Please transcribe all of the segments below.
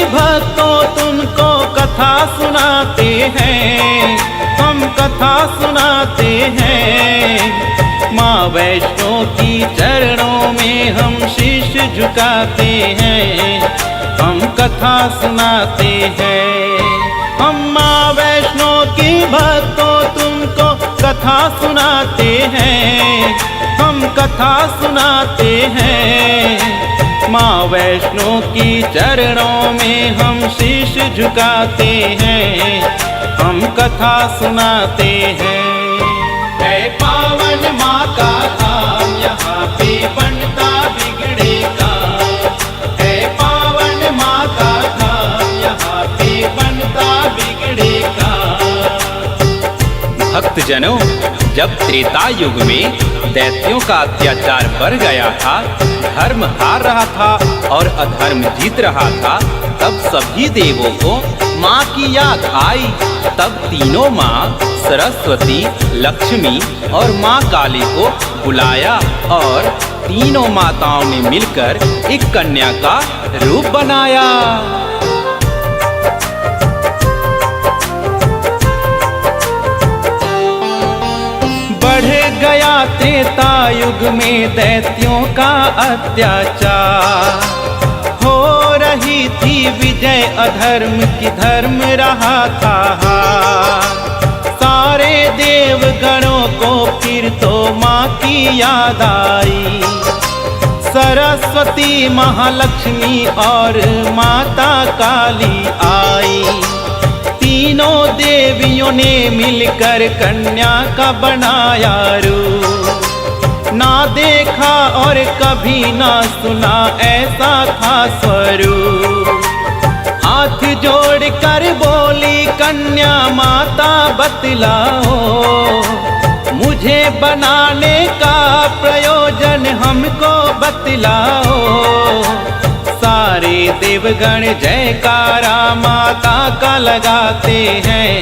भक्तों तुमको कथा सुनाते हैं, हम कथा सुनाते हैं। माँ वैष्णो की चरणों में हम शीश झुकाते हैं, हम कथा सुनाते हैं। हम माँ वैष्णो की भक्तों तुमको कथा सुनाते हैं, हम कथा सुनाते हैं। माँ वैष्णो की चरणों में हम शीश झुकाते हैं, हम कथा सुनाते हैं। है पावन माँ का धाम, यहाँ पे बनता बिगड़े काम। है पावन माँ का धाम, यहाँ पे बनता बिगड़े काम। भक्तजनों, जब त्रेता युग में दैत्यों का अत्याचार बढ़ गया था, धर्म हार रहा था और अधर्म जीत रहा था, तब सभी देवों को माँ की याद आई। तब तीनों माँ सरस्वती, लक्ष्मी और माँ काली को बुलाया और तीनों माताओं ने मिलकर एक कन्या का रूप बनाया। बढ़ गया त्रेता युग में दैत्यों का अत्याचार, हो रही थी विजय अधर्म की, धर्म रहा था हार। सारे देवगणों को फिर तो माँ की याद आई। सरस्वती, महालक्ष्मी और माता काली आई। तीनों देवियों ने मिलकर कन्या का बनाया रूप। ना देखा और कभी ना सुना ऐसा था स्वरूप। हाथ जोड़ कर बोली कन्या माता बतलाओ, मुझे बनाने का प्रयोजन हमको बतलाओ। सारे देवगण जयकारा माता का लगाते हैं,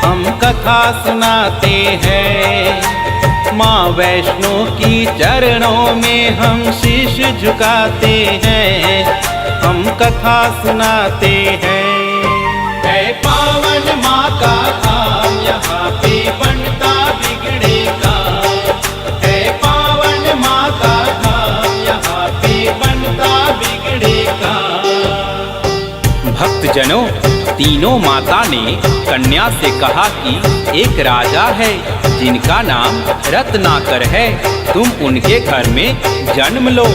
हम कथा सुनाते हैं। माँ वैष्णो की चरणों में हम शीश झुकाते हैं, हम कथा सुनाते हैं। है पावन माँ का धाम, यहाँ पे बनता बिगड़े काम। है पावन माँ का धाम, यहाँ पे बनता बिगड़े काम। भक्तजनों, तीनों माता ने कन्या से कहा कि एक राजा है जिनका नाम रत्नाकर है, तुम उनके घर में जन्म लो।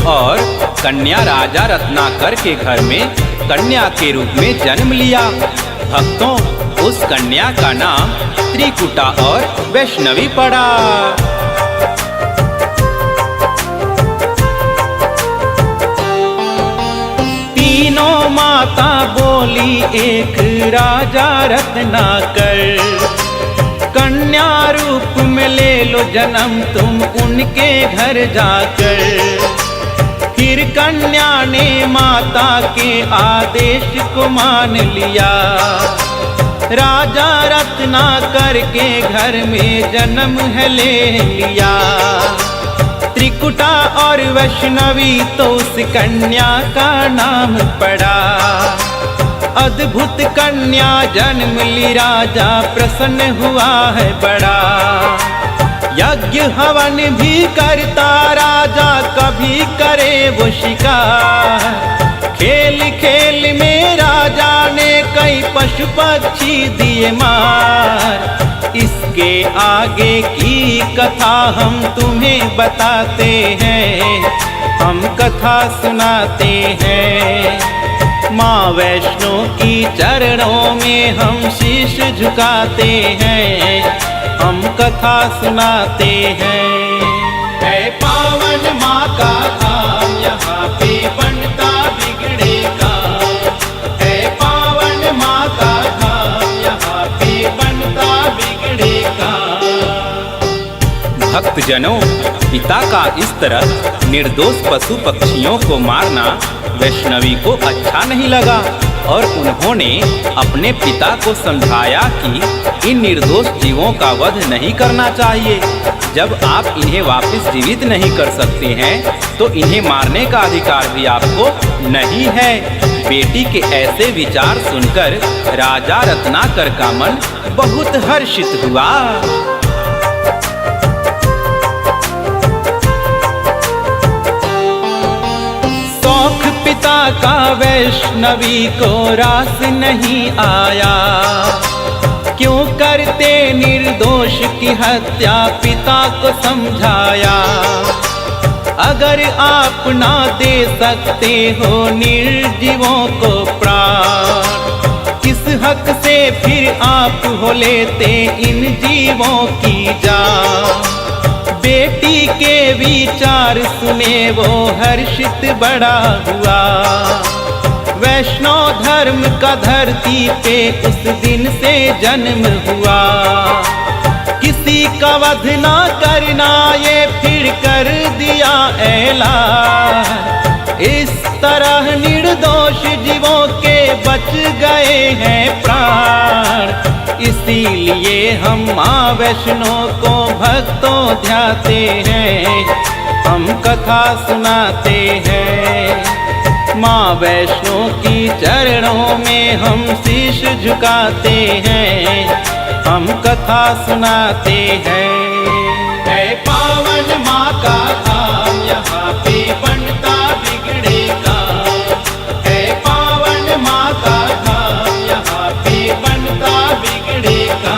और कन्या राजा रत्नाकर के घर में कन्या के रूप में जन्म लिया। भक्तों, उस कन्या का नाम त्रिकुटा और वैष्णवी पड़ा। तीनों माता बोली एक राजा रत्नाकर, कन्या रूप में ले लो जन्म तुम उनके घर जाकर। फिर कन्या ने माता के आदेश को मान लिया, राजा रत्नाकर के घर में जन्म है ले लिया। त्रिकुटा और वैष्णवी तो उस कन्या का नाम पड़ा। अद्भुत कन्या जन्म ली, राजा प्रसन्न हुआ है बड़ा। यज्ञ हवन भी करता राजा, कभी करे वो शिकार। खेल खेल में राजा ने कई पशु पक्षी दिए मार। इसके आगे की कथा हम तुम्हें बताते हैं, हम कथा सुनाते हैं। माँ वैष्णो की चरणों में हम शीश झुकाते हैं, हम कथा सुनाते हैं। है पावन माँ का धाम, यहाँ पे बनता बिगड़े काम। है पावन माँ का धाम, यहाँ पे बनता बिगड़े काम। भक्तजनों, पिता का इस तरह निर्दोष पशु पक्षियों को मारना वैष्णवी को अच्छा नहीं लगा और उन्होंने अपने पिता को समझाया कि इन निर्दोष जीवों का वध नहीं करना चाहिए। जब आप इन्हें वापस जीवित नहीं कर सकते हैं तो इन्हें मारने का अधिकार भी आपको नहीं है। बेटी के ऐसे विचार सुनकर राजा रत्नाकर का मन बहुत हर्षित हुआ। शौक पिता का वैष्णवी को रास नहीं आया, क्यों करते निर्दोष की हत्या पिता को समझाया। अगर आप ना दे सकते हो निर्जीवों को प्राण, किस हक से फिर आप हो लेते इन जीवों की जान। बेटी के विचार सुने वो हर्षित बड़ा हुआ। वैष्णव धर्म का धरती पे उस दिन से जन्म हुआ। किसी का वध ना करना ये फिर कर दिया ऐलान। इस तरह निर्दोष जीवों के बच गए हैं प्राण। इसीलिए हम माँ वैष्णो को भक्तों ध्याते हैं, हम कथा सुनाते हैं। माँ वैष्णो की चरणों में हम शीश झुकाते हैं, हम कथा सुनाते हैं। है पावन माँ का धाम, यहाँ पे बनता बिगड़ेगा। है पावन माँ का धाम, यहाँ पे बनता बिगड़ेगा।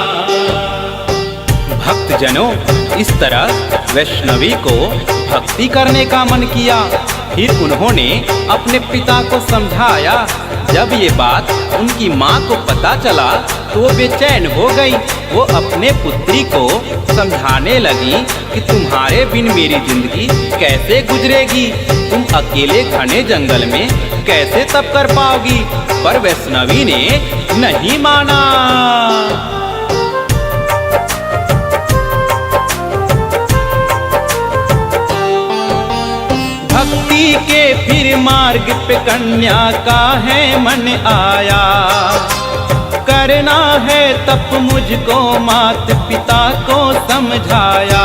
भक्तजनों, इस तरह वैष्णवी को भक्ति करने का मन किया। फिर उन्होंने अपने पिता को समझाया। जब ये बात उनकी माँ को पता चला तो वो बेचैन हो गई। वो अपने पुत्री को समझाने लगी कि तुम्हारे बिन मेरी जिंदगी कैसे गुजरेगी, तुम अकेले घने जंगल में कैसे तप कर पाओगी। पर वैष्णवी ने नहीं माना। भक्ति के फिर मार्ग पे कन्या का है मन आया। करना है तप मुझको मात पिता को समझाया।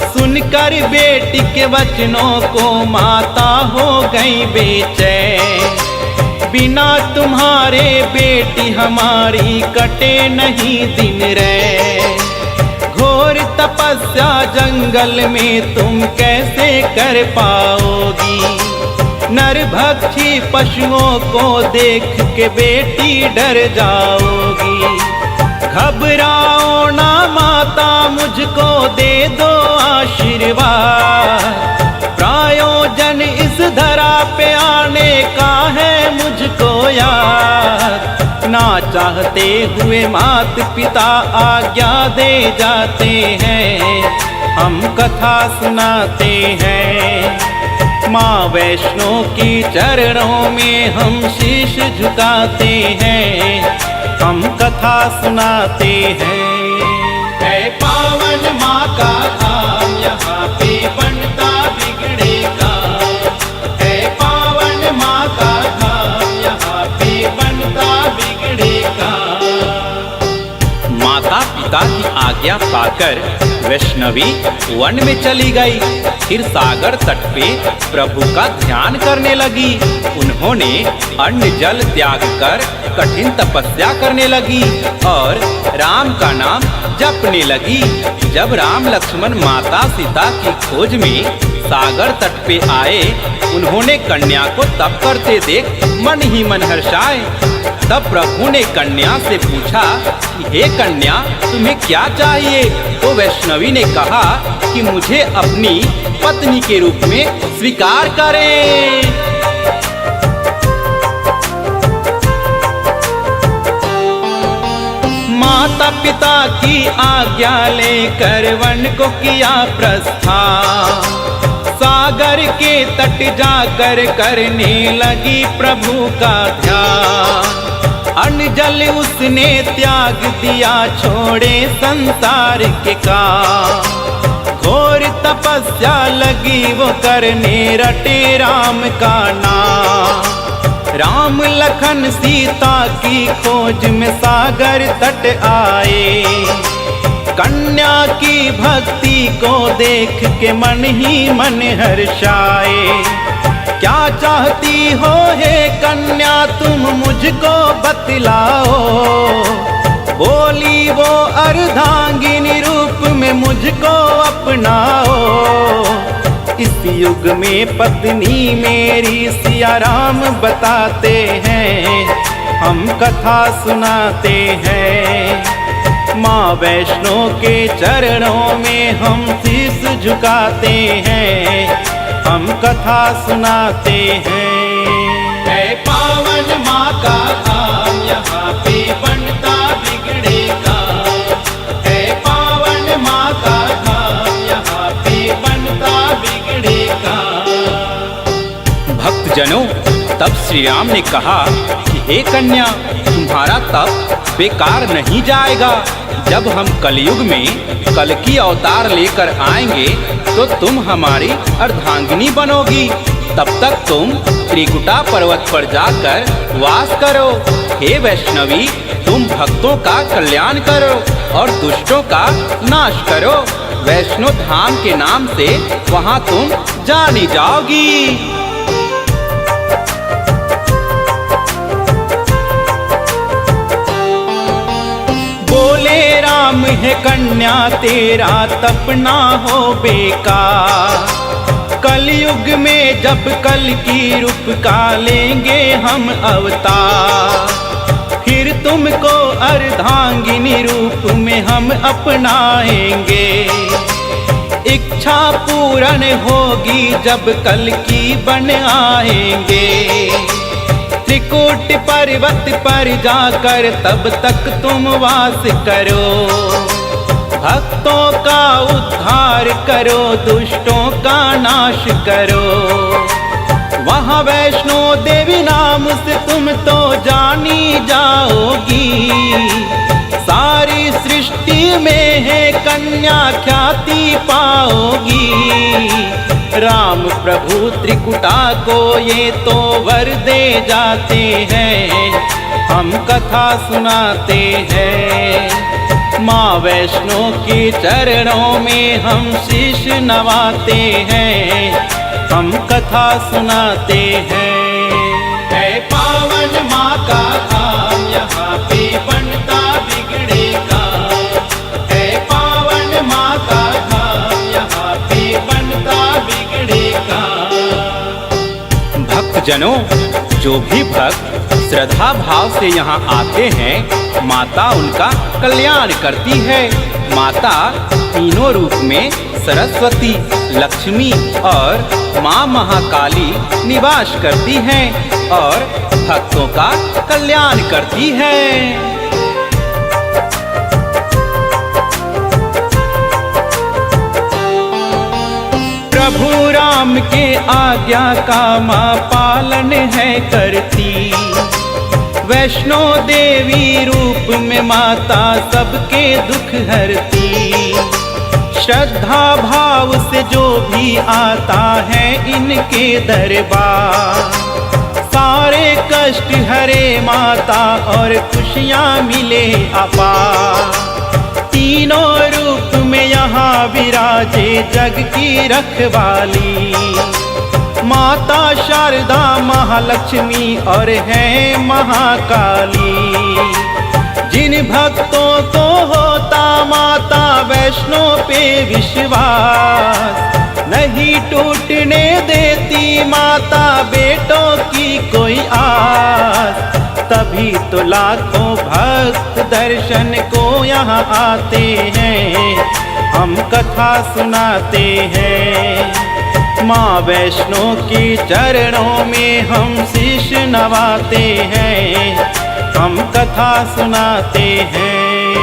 सुनकर बेटी के वचनों को माता हो गई बेचैन। बिना तुम्हारे बेटी हमारी कटे नहीं दिन रे। घोर तपस्या जंगल में तुम कैसे कर पाओगी। नरभक्षी पशुओं को देख के बेटी डर जाओगी। घबराओ ना माता, मुझको दे दो आशीर्वाद। प्रायोजन इस धरा पे आने का है मुझको याद। ना चाहते हुए मात पिता आज्ञा दे जाते हैं, हम कथा सुनाते हैं। माँ वैष्णो की चरणों में हम शीश झुकाते हैं, हम कथा सुनाते हैं। है पावन माँ का धाम, यहाँ पे बनता बिगड़ेगा। है पावन माँ का धाम, यहाँ पे बनता बिगड़ेगा। माता पिता की आज्ञा पाकर वैष्णवी वन में चली गई। फिर सागर तट पे प्रभु का ध्यान करने लगी। उन्होंने अन्न जल त्याग कर कठिन तपस्या करने लगी और राम का नाम जपने लगी। जब राम लक्ष्मण माता सीता की खोज में सागर तट पे आए, उन्होंने कन्या को तप करते देख मन ही मन हर्षाए। तब प्रभु ने कन्या से पूछा कि हे कन्या, तुम्हें क्या चाहिए। तो वैष्णवी ने कहा कि मुझे अपनी पत्नी के रूप में स्वीकार करें। माता पिता की आज्ञा लेकर वन को किया प्रस्थान। सागर के तट जाकर करने लगी प्रभु का ध्यान। अन्न जल उसने त्याग दिया, छोड़े संसार के काम। घोर तपस्या लगी वो करने, रटे राम का नाम। राम लखन सीता की खोज में सागर तट आए। कन्या की भक्ति को देख के मन ही मन हर्षाए। क्या चाहती हो हे कन्या तुम मुझको बतलाओ। बोली वो अर्धांगिनी रूप में मुझको अपनाओ। इस युग में पत्नी मेरी सिया राम बताते हैं, हम कथा सुनाते हैं। माँ वैष्णो के चरणों में हम शीश झुकाते हैं, हम कथा सुनाते हैं। है पावन माँ का धाम, यहाँ पे बनता बिगड़ेगा। है पावन माँ का धाम, यहाँ पे बनता बिगड़ेगा। भक्तजनों, तब श्री राम ने कहा कि हे कन्या, तुम्हारा तप बेकार नहीं जाएगा। जब हम कलयुग में कल्कि अवतार लेकर आएंगे तो तुम हमारी अर्धांगिनी बनोगी। तब तक तुम त्रिकुटा पर्वत पर जाकर वास करो। हे वैष्णवी, तुम भक्तों का कल्याण करो और दुष्टों का नाश करो। वैष्णो धाम के नाम से वहाँ तुम जानी जाओगी। बोले राम है कन्या तेरा तप ना हो बेकार। कलयुग में जब कल की रूप का लेंगे हम अवतार, फिर तुमको अर्धांगिनी रूप में हम अपनाएंगे। इच्छा पूर्ण होगी जब कल की बन आएंगे। त्रिकुट पर्वत पर जाकर तब तक तुम वास करो। भक्तों का उद्धार करो, दुष्टों का नाश करो। वहाँ वैष्णो देवी नाम से तुम तो जानी जाओगी। सारी सृष्टि में है कन्या ख्याति पाओगी। राम प्रभु त्रिकुटा को ये तो वर दे जाते हैं, हम कथा सुनाते हैं। माँ वैष्णो के चरणों में हम शीश नवाते हैं, हम कथा सुनाते हैं। है पावन माँ का धाम, यहाँ पे बनता बिगड़ेगा। है पावन माँ का धाम, यहाँ पे बनता बिगड़ेगा। भक्तजनों, जो भी भक्त श्रद्धा भाव से यहाँ आते हैं, माता उनका कल्याण करती है। माता तीनों रूप में सरस्वती, लक्ष्मी और माँ महाकाली निवास करती हैं और भक्तों का कल्याण करती है। प्रभु राम के आज्ञा का माँ पालन है करती। वैष्णो देवी रूप में माता सबके दुख हरती। श्रद्धा भाव से जो भी आता है इनके दरबार, सारे कष्ट हरे माता और खुशियाँ मिले अपार। तीनों रूप में यहाँ विराजे जग की रखवाली। माता शारदा महालक्ष्मी और है महाकाली। जिन भक्तों को होता माता वैष्णो पे विश्वास, नहीं टूटने देती माता बेटों की कोई आस। तभी तो लाखों भक्त दर्शन को यहाँ आते हैं, हम कथा सुनाते हैं। माँ वैष्णो के चरणों में हम शीश नवाते हैं, हम कथा सुनाते हैं।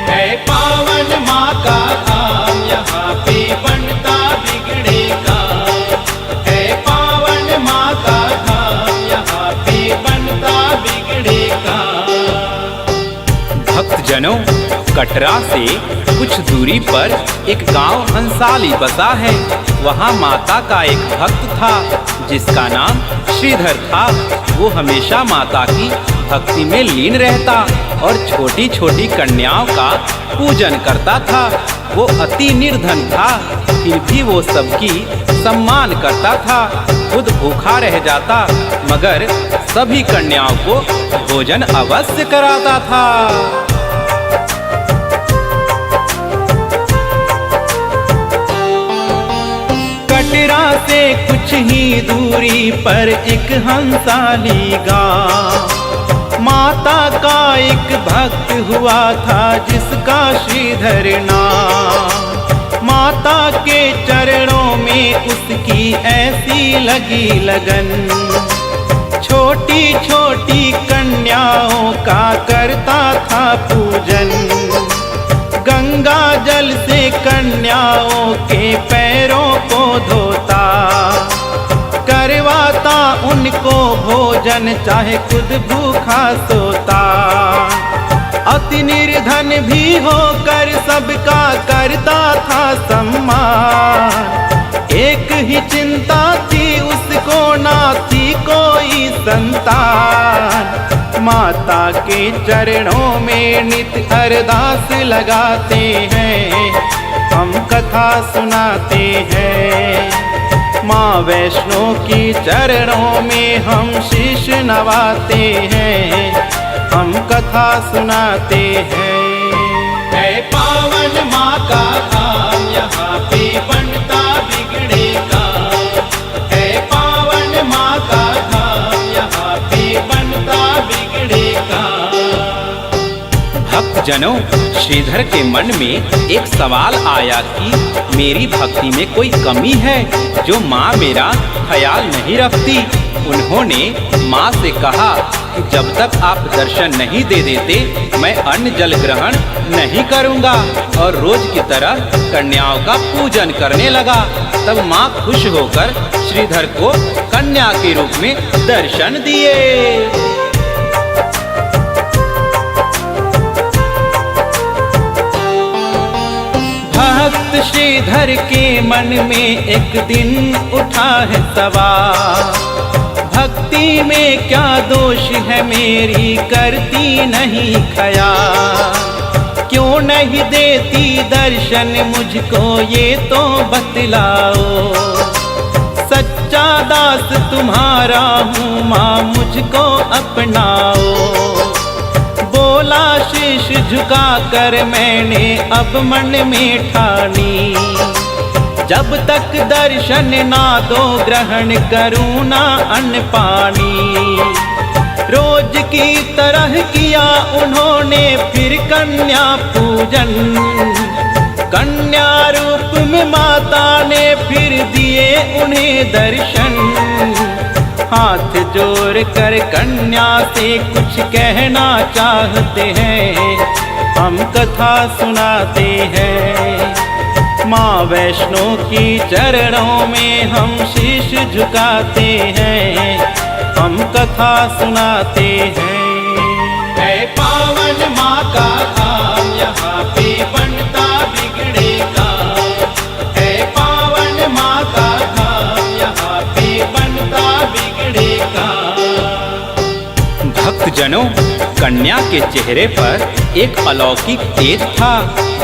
है पावन माँ का धाम, यहाँ पे बनता बिगड़ेगा। है पावन माँ का धाम, यहाँ पे बनता बिगड़ेगा। भक्तजनों, कटरा से कुछ दूरी पर एक गांव हंसाली बसा है। वहाँ माता का एक भक्त था जिसका नाम श्रीधर था। वो हमेशा माता की भक्ति में लीन रहता और छोटी छोटी कन्याओं का पूजन करता था। वो अति निर्धन था, फिर भी वो सबकी सम्मान करता था। खुद भूखा रह जाता मगर सभी कन्याओं को भोजन अवश्य कराता था। कटरा से कुछ ही दूरी पर एक हंसाली गाँव, माता का एक भक्त हुआ था जिसका श्रीधर नाम। माता के चरणों में उसकी ऐसी लगी लगन, छोटी छोटी कन्याओं का करता था पूजन। गंगा जल से कन्याओं के पैरों को धोता, करवाता उनको भोजन चाहे खुद भूखा सोता। अति निर्धन भी होकर सबका करता था सम्मान, एक ही चिंता थी उसको ना थी कोई संतान। माता के चरणों में नित अरदास लगाते हैं, हम कथा सुनाते हैं। माँ वैष्णो की चरणों में हम शीश नवाते हैं, हम कथा सुनाते हैं। है पावन माँ का धाम, यहाँ पे बनता बिगड़े काम। है पावन माँ का धाम, यहाँ पे बनता बिगड़े काम। भक्तजनों, श्रीधर के मन में एक सवाल आया कि मेरी भक्ति में कोई कमी है जो माँ मेरा ख्याल नहीं रखती। उन्होंने माँ से कहा कि जब तक आप दर्शन नहीं दे देते मैं अन्न जल ग्रहण नहीं करूँगा, और रोज की तरह कन्याओं का पूजन करने लगा। तब माँ खुश होकर श्रीधर को कन्या के रूप में दर्शन दिए। भक्त श्रीधर के मन में एक दिन उठा है सवाल, भक्ति में क्या दोष है मेरी करती नहीं ख्याल। क्यों नहीं देती दर्शन मुझको ये तो बतलाओ, सच्चा दास तुम्हारा हूँ माँ मुझको अपनाओ। बोला शीश झुका कर मैंने अब मन में ठानी, जब तक दर्शन ना दो ग्रहण करूँ ना अन्न पानी। रोज की तरह किया उन्होंने फिर कन्या पूजन, कन्या रूप में माता ने फिर दिए उन्हें दर्शन। हाथ जोड़ कर कन्या से कुछ कहना चाहते हैं, हम कथा सुनाते हैं। माँ वैष्णो की चरणों में हम शीश झुकाते हैं, हम कथा सुनाते हैं। है पावन माँ का धाम, यहाँ पे बनता बिगड़े काम। है पावन माँ का धाम, यहाँ पे बनता बिगड़े काम। भक्तजनों, कन्या के चेहरे पर एक अलौकिक तेज था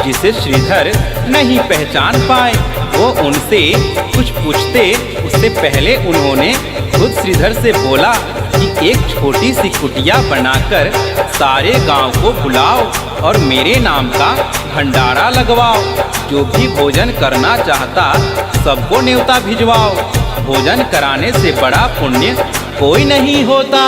जिसे श्रीधर नहीं पहचान पाए। वो उनसे कुछ पूछते उससे पहले उन्होंने खुद श्रीधर से बोला कि एक छोटी सी कुटिया बनाकर सारे गांव को बुलाओ और मेरे नाम का भंडारा लगवाओ। जो भी भोजन करना चाहता सबको न्योता भिजवाओ। भोजन कराने से बड़ा पुण्य कोई नहीं होता।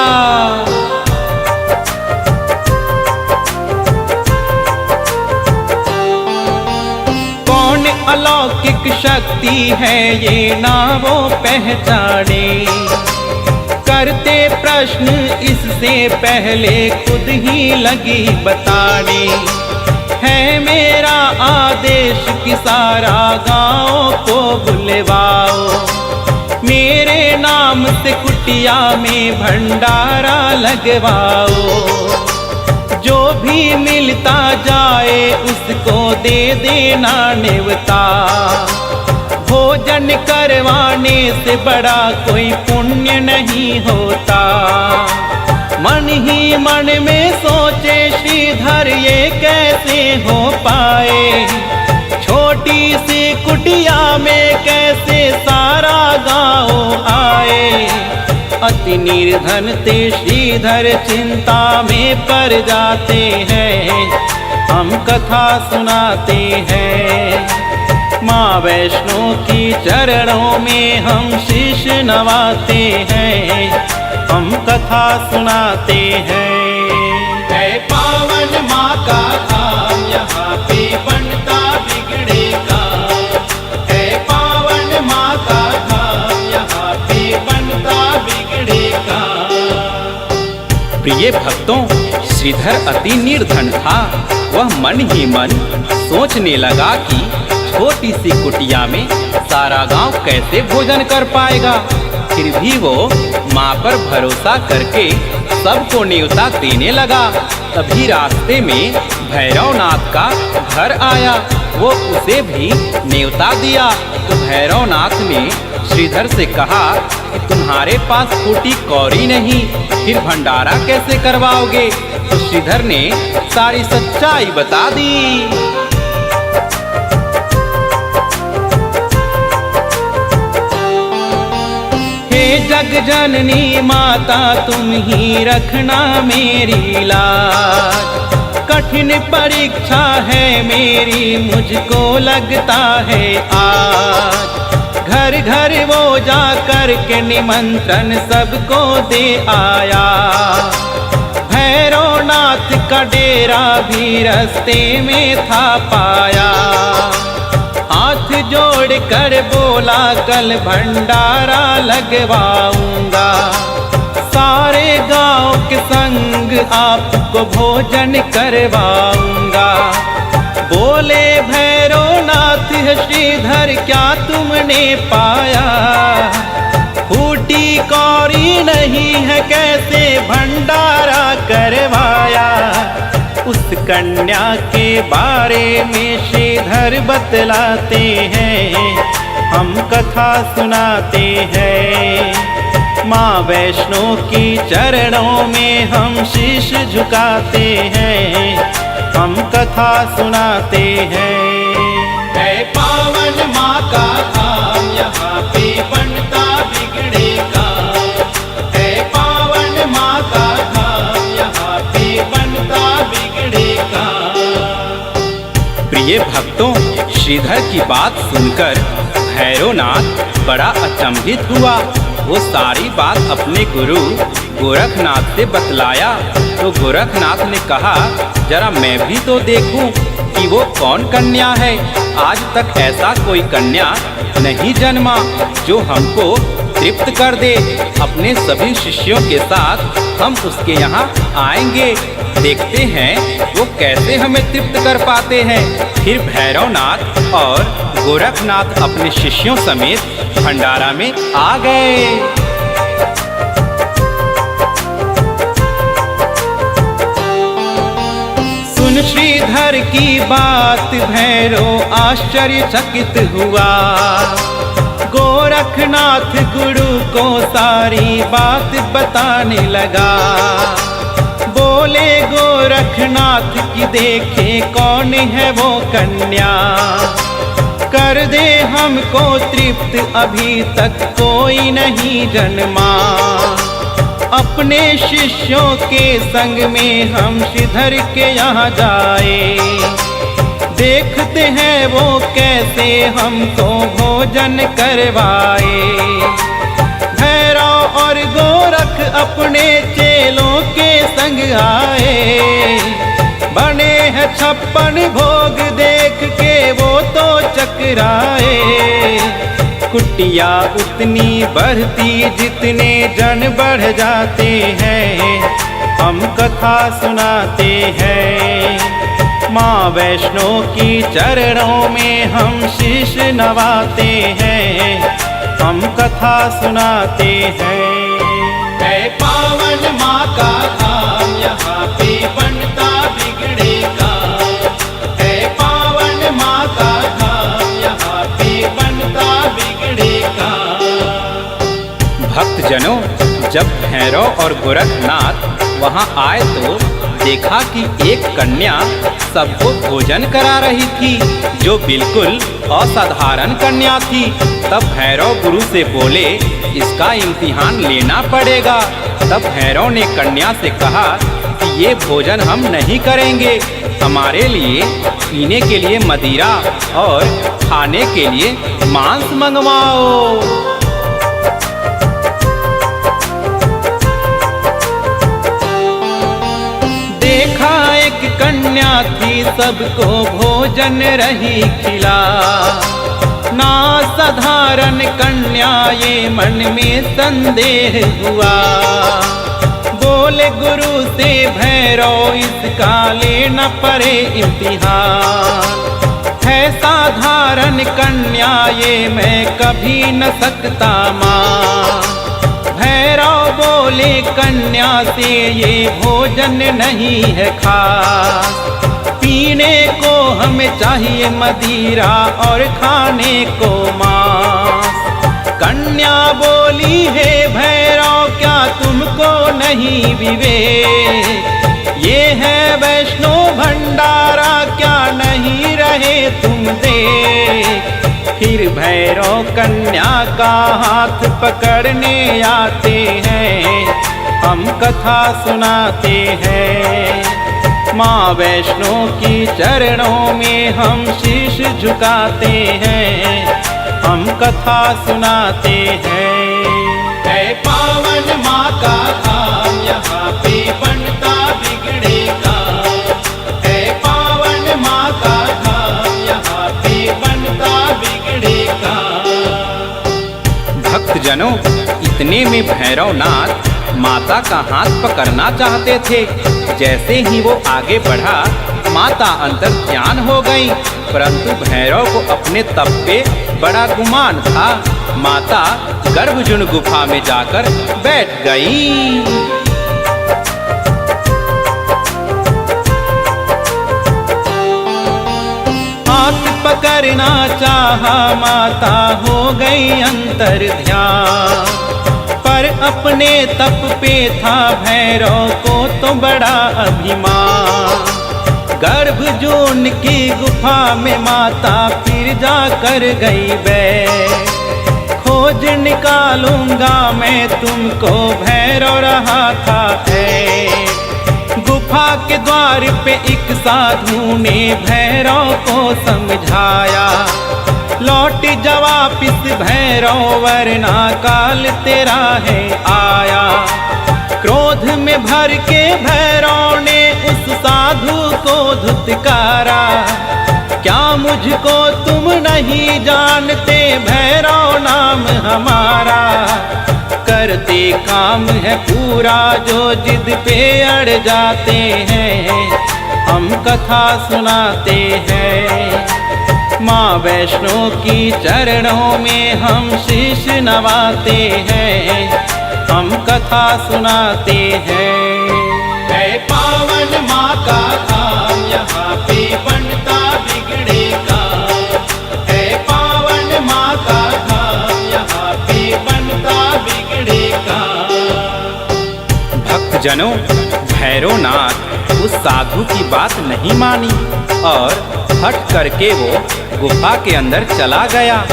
कौन अलौकिक शक्ति है ये ना वो पहचाने, करते प्रश्न इससे पहले खुद ही लगी बताने। है मेरा आदेश कि सारा गाँव को बुलवाओ, मेरे नाम से कुटिया में भंडारा लगवाओ। जो भी मिलता जाए उसको दे देना न्योता। भोजन करवाने से बड़ा कोई पुण्य नहीं होता। मन ही मन में सोचे श्रीधर ये कैसे हो पाए। छोटी सी कुटिया में कैसे सारा गांव आए। अति निर्धन ते श्रीधर चिंता में पड़ जाते हैं, हम कथा सुनाते हैं। माँ वैष्णो की चरणों में हम शीश नवाते हैं, हम कथा सुनाते हैं। है पावन माँ का धाम, यहाँ पे बनता बिगड़े काम। है पावन माँ का धाम, यहाँ पे बनता बिगड़े काम। प्रिय भक्तों, श्रीधर अति निर्धन था। वह मन ही मन सोचने लगा कि छोटी सी कुटिया में सारा गांव कैसे भोजन कर पाएगा। फिर भी वो माँ पर भरोसा करके सबको न्योता देने लगा। तभी रास्ते में भैरवनाथ का घर आया, वो उसे भी न्योता दिया। तो भैरवनाथ ने श्रीधर से कहा कि तुम्हारे पास फूटी कौड़ी नहीं, फिर भंडारा कैसे करवाओगे। तो श्रीधर ने सारी सच्चाई बता दी। हे जग जननी माता, तुम ही रखना मेरी लाज। कठिन परीक्षा है मेरी, मुझको लगता है आज। घर घर वो जा कर के निमंत्रण सबको दे आया। भैरवनाथ का डेरा भी रास्ते में था पाया। हाथ जोड़ कर बोला कल भंडारा लगवाऊंगा। सारे गांव के संग आपको भोजन करवाऊंगा। बोले भैरवनाथ श्रीधर क्या तुमने पाया। फूटी कौड़ी नहीं है, कैसे भंडारा करवाया। उस कन्या के बारे में श्रीधर बतलाते हैं, हम कथा सुनाते हैं। माँ वैष्णो की चरणों में हम शीश झुकाते हैं, हम कथा सुनाते हैं। है पावन माँ का धाम, यहाँ पे बनता बिगड़े काम। है पावन माँ का धाम, यहाँ पे बनता बिगड़े काम। प्रिय भक्तों, श्रीधर की बात सुनकर भैरवनाथ बड़ा अचंभित हुआ। वो सारी बात अपने गुरु गोरखनाथ से बतलाया। तो गोरखनाथ ने कहा, जरा मैं भी तो देखूं कि वो कौन कन्या है। आज तक ऐसा कोई कन्या नहीं जन्मा जो हमको तृप्त कर दे। अपने सभी शिष्यों के साथ हम उसके यहाँ आएंगे, देखते हैं वो कैसे हमें तृप्त कर पाते हैं। फिर भैरवनाथ और गोरखनाथ अपने शिष्यों समेत भंडारा में आ गए। सुन श्रीधर की बात भैरव आश्चर्यचकित हुआ। गोरखनाथ गुरु को सारी बात बताने लगा। बोले गोरखनाथ की देखे कौन है वो कन्या। कर दे हमको तृप्त, अभी तक कोई नहीं जन्मा। अपने शिष्यों के संग में हम श्रीधर के यहाँ जाए। देखते हैं वो कैसे हमको भोजन करवाए। भैरव और गोरख अपने चेलों के संग आए। बने हैं 56 भोग, देख के वो तो चकराए। कुटिया उतनी बढ़ती जितने जन बढ़ जाते हैं, हम कथा सुनाते हैं। माँ वैष्णो की चरणों में हम शीश नवाते हैं, हम कथा सुनाते हैं। है पावन माँ का धाम, यहाँ पे बनता बिगड़े काम। है पावन माँ का धाम, यहाँ पे बनता बिगड़े काम। भक्तजनों, जब भैरव और गोरखनाथ वहाँ आए तो देखा कि एक कन्या सबको भोजन करा रही थी, जो बिल्कुल असाधारण कन्या थी। तब भैरव गुरु से बोले, इसका इम्तिहान लेना पड़ेगा। तब भैरव ने कन्या से कहा कि ये भोजन हम नहीं करेंगे, हमारे लिए पीने के लिए मदिरा और खाने के लिए मांस मंगवाओ। देखा एक कन्या थी, सबको भोजन रही खिला। ना साधारण कन्या ये मन में संदेह हुआ। बोले गुरु से भैरव, इसका लेना पड़े इम्तिहान। है साधारण कन्या ये मैं कभी न सकता मां। भैरव बोले कन्या से, ये भोजन नहीं है खास। पीने को हमें चाहिए मदिरा और खाने को मांस। कन्या बोली, है भैरव क्या तुमको नहीं विवेक। ये है वैष्णो भंडारा, क्या नहीं रहे तुम देख। फिर भैरव कन्या का हाथ पकड़ने आते हैं, हम कथा सुनाते हैं। माँ वैष्णो की चरणों में हम शीश झुकाते हैं, हम कथा सुनाते हैं। है पावन माँ का धाम, यहाँ पे बनता बिगड़ेगा। है पावन माँ का धाम, यहाँ पे बनता बिगड़ेगा। भक्तजनों, इतने में भैरवनाथ माता का हाथ पकड़ना चाहते थे। जैसे ही वो आगे बढ़ा, माता अंतर ध्यान हो गई, परंतु भैरव को अपने तप पे बड़ा गुमान था। माता गर्भजून गुफा में जाकर बैठ गई। हाथ पकड़ना चाहा, माता हो गई अंतर ध्यान। पर अपने तप पे था भैरव को तो बड़ा अभिमान। गर्भजून की गुफा में माता फिर जाकर गई बैठ। खोज निकालूंगा मैं तुमको, भैरव रहा था है। गुफा के द्वार पे एक साधु ने भैरव को समझाया। लौट जा वापिस भैरव, वरना काल तेरा है आया। क्रोध में भर के भैरव ने उस साधु को धुतकारा। क्या मुझको तुम नहीं जानते, भैरव नाम हमारा। करते काम है पूरा, जो जिद पे अड़ जाते हैं, हम कथा सुनाते हैं। माँ वैष्णो की चरणों में हम शीश नवाते हैं, हम कथा सुनाते हैं। है पावन माँ का धाम, यहाँ पे बनता बिगड़ेगा। है पावन माँ का धाम, यहाँ पे बनता बिगड़ेगा। भक्तजनों, भैरवनाथ उस साधु की बात नहीं मानी और हट करके वो गुफा के अंदर चला गया।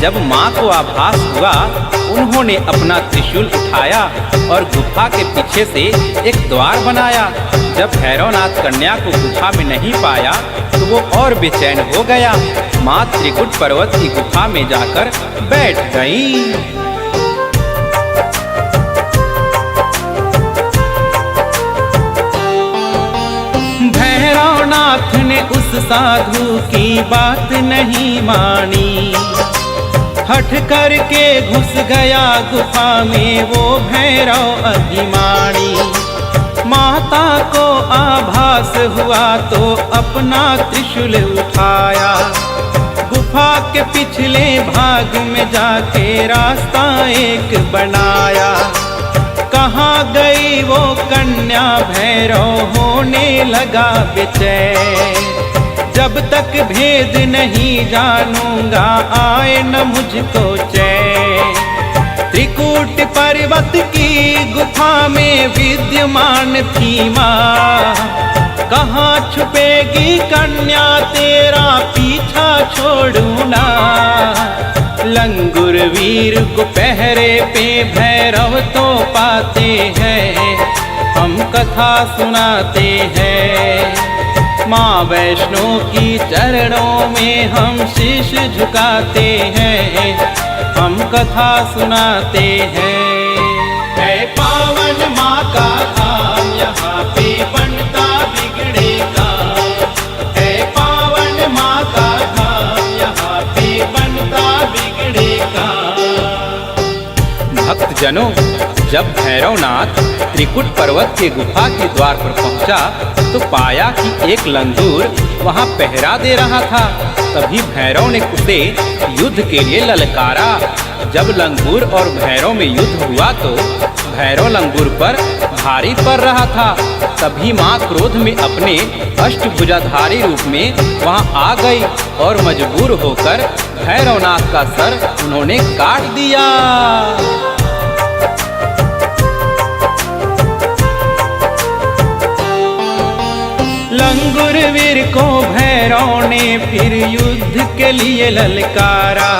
जब माँ को आभास हुआ, उन्होंने अपना त्रिशूल उठाया और गुफा के पीछे से एक द्वार बनाया। जब भैरवनाथ कन्या को गुफा में नहीं पाया तो वो और बेचैन हो गया। माँ त्रिकुट पर्वत की गुफा में जाकर बैठ गई। भैरवनाथ ने उस साधु की बात नहीं मानी। हट करके घुस गया गुफा में वो भैरव अभिमानी। माता को आभास हुआ तो अपना त्रिशूल उठाया। गुफा के पिछले भाग में जाके रास्ता एक बनाया। कहाँ गई वो कन्या, भैरव होने लगा बेचैन। जब तक भेद नहीं जानूंगा, आए न मुझको चैन। त्रिकूट पर्वत की गुफा में विद्यमान थी माँ, कहाँ छुपेगी कन्या तेरा पीछा छोड़ू ना। लंगूर वीर को पहरे पे भैरव तो पाते हैं, हम कथा सुनाते हैं। माँ वैष्णो की चरणों में हम शीश झुकाते हैं, हम कथा सुनाते हैं। है पावन माँ का धाम, यहाँ पे बनता बिगड़े काम। है पावन माँ का धाम, यहाँ पे बनता बिगड़े काम। भक्तजनों, जब भैरवनाथ त्रिकुट पर्वत के गुफा के द्वार पर पहुंचा तो पाया कि एक लंगूर वहां पहरा दे रहा था। तभी भैरव ने उसे युद्ध के लिए ललकारा। जब लंगूर और भैरव में युद्ध हुआ तो भैरव लंगूर पर भारी पड़ रहा था। तभी माँ क्रोध में अपने अष्टभुजाधारी रूप में वहां आ गई और मजबूर होकर भैरवनाथ का सर उन्होंने काट दिया। लंगूर वीर को भैरव ने फिर युद्ध के लिए ललकारा।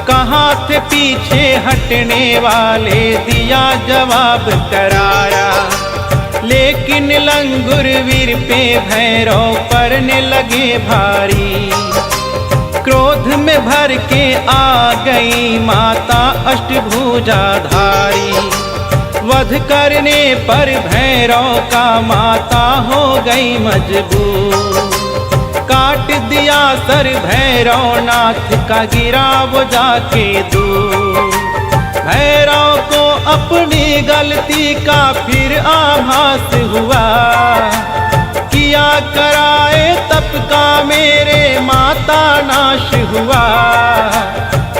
कहाँ थे पीछे हटने वाले, दिया जवाब करारा। लेकिन लंगूर वीर पे भैरव पड़ने लगे भारी। क्रोध में भर के आ गई माता अष्टभुजाधारी। वध करने पर भैरव का माता हो गई मजबूर। काट दिया सर भैरवनाथ का, गिरा वो जाके दूर। भैरव को अपनी गलती का फिर आभास हुआ। किया कराए तप का मेरे माता नाश हुआ।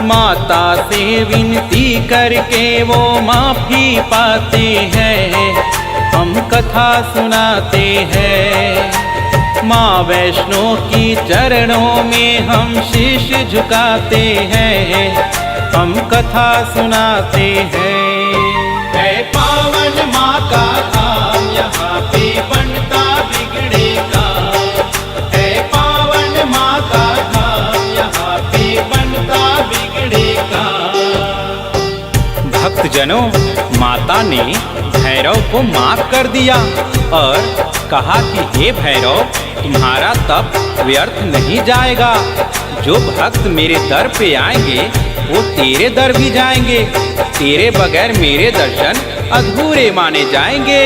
माता से विनती करके वो माफी पाते हैं, हम कथा सुनाते हैं। माँ वैष्णो की चरणों में हम शीश झुकाते हैं, हम कथा सुनाते हैं। है पावन माँ का धाम, यहाँ पे बनता बिगड़े काम। है पावन माँ का धाम, यहाँ पे बनता बिगड़े काम। भक्तजनों, माता ने भैरव को माफ कर दिया और कहा कि हे भैरव, तुम्हारा तप व्यर्थ नहीं जाएगा। जो भक्त मेरे दर पे आएंगे वो तेरे दर भी जाएंगे। तेरे बगैर मेरे दर्शन अधूरे माने जाएंगे।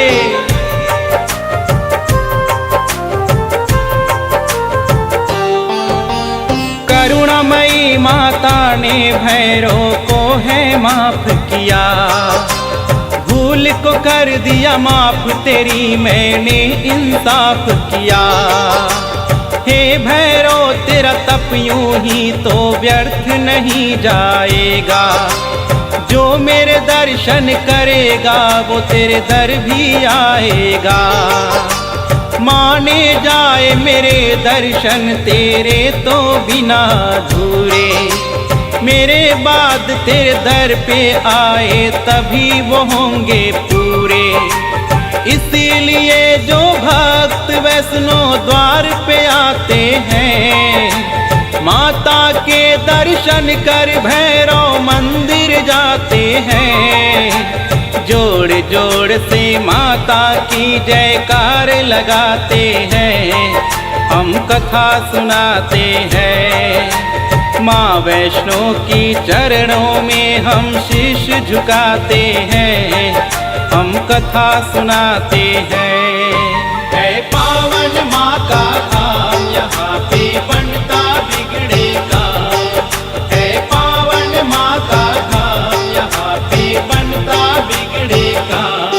करुणामयी माता ने भैरव को है माफ किया। भूल को कर दिया माफ, तेरी मैंने इंसाफ किया। हे भैरव, तेरा तप यूं ही तो व्यर्थ नहीं जाएगा। जो मेरे दर्शन करेगा वो तेरे दर भी आएगा। माने जाए मेरे दर्शन तेरे तो बिना अधूरे। मेरे बाद तेरे दर पे आए तभी वो होंगे पूरे। इसीलिए जो भक्त वैष्णो द्वार पे आते हैं, माता के दर्शन कर भैरव मंदिर जाते हैं। जोड़ जोड़ से माता की जयकार लगाते हैं, हम कथा सुनाते हैं। माँ वैष्णो की चरणों में हम शीश झुकाते हैं, हम कथा सुनाते हैं। है पावन माँ का धाम, यहाँ पे बनता बिगड़े काम। है पावन माँ का धाम, यहाँ पे बनता बिगड़े काम।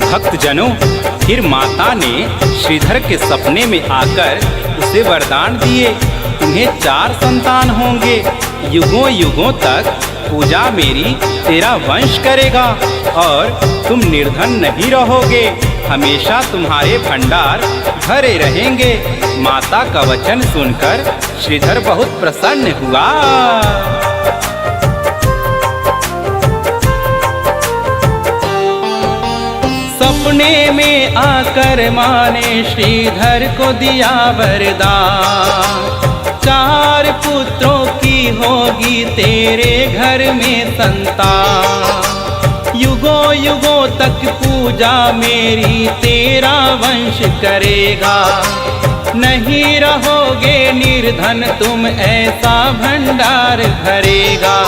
भक्तजनों, फिर माता ने श्रीधर के सपने में आकर उसे वरदान दिए, तुम्हें 4 संतान होंगे। युगों युगों तक पूजा मेरी तेरा वंश करेगा और तुम निर्धन नहीं रहोगे। हमेशा तुम्हारे भंडार भरे रहेंगे। माता का वचन सुनकर श्रीधर बहुत प्रसन्न हुआ। सपने में आकर माँ ने श्रीधर को दिया वरदान, 4 पुत्रों की होगी तेरे घर में संतान। युगों युगों तक पूजा मेरी तेरा वंश करेगा, नहीं रहोगे निर्धन तुम ऐसा भंडार भरेगा।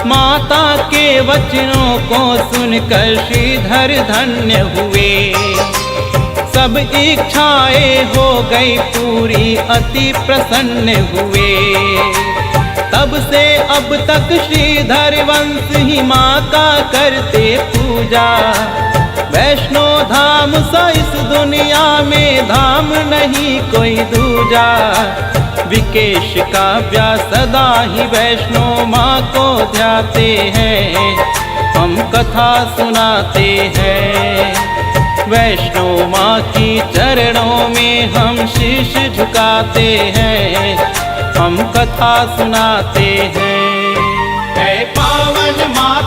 माता के वचनों को सुनकर श्रीधर धन्य हुए, सब इच्छाएं हो गई पूरी अति प्रसन्न हुए। तब से अब तक श्रीधर वंश ही माँ का करते पूजा, वैष्णो धाम सा इस दुनिया में धाम नहीं कोई दूजा। विकेश काव्या सदा ही वैष्णो माँ को ध्याते हैं, हम कथा सुनाते हैं। वैष्णो माँ की चरणों में हम शीश झुकाते हैं, हम कथा सुनाते हैं। है पावन माँ